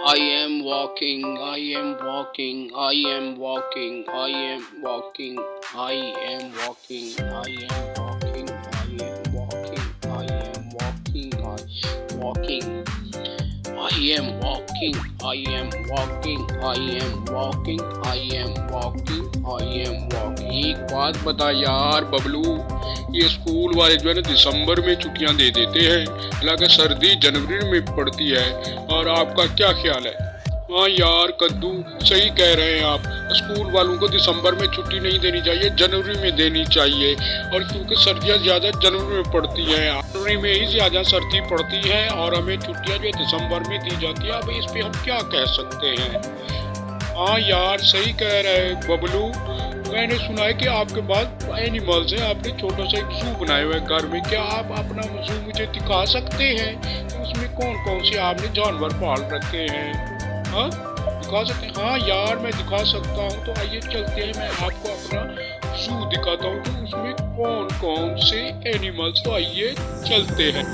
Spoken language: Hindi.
I am walking, I am walking, I am walking, I am walking, I am walking, I am walking, I am walking, I am walking, I walking. I am walking, I am walking, I am walking, I am walking, I am walking। एक बात बता यार बबलू, ये स्कूल वाले जो है ना दिसंबर में छुट्टियां दे देते हैं, हालांकि सर्दी जनवरी में पड़ती है। और आपका क्या ख्याल है? हाँ यार कद्दू, सही कह रहे हैं आप। स्कूल वालों को दिसंबर में छुट्टी नहीं देनी चाहिए, जनवरी में देनी चाहिए। और क्योंकि सर्दियाँ ज़्यादा जनवरी में पड़ती हैं, जनवरी में ही ज़्यादा सर्दी पड़ती है और हमें छुट्टियाँ जो दिसंबर में दी जाती है। अब इस पे हम क्या कह सकते हैं? हाँ यार सही कह रहे हैं बबलू। मैंने सुना है कि आपके पास एनिमल्स हैं, आपने छोटा सा एक जू बनाया हुआ है घर में। क्या आप अपना जू मुझे दिखा सकते हैं? उसमें कौन कौन से आपने जानवर पाल रखे हैं? हाँ दिखा सकते हैं? हाँ यार मैं दिखा सकता हूँ, तो आइए चलते हैं, मैं आपको अपना जू दिखाता हूँ कि उसमें कौन कौन से एनिमल्स। तो आइए चलते हैं।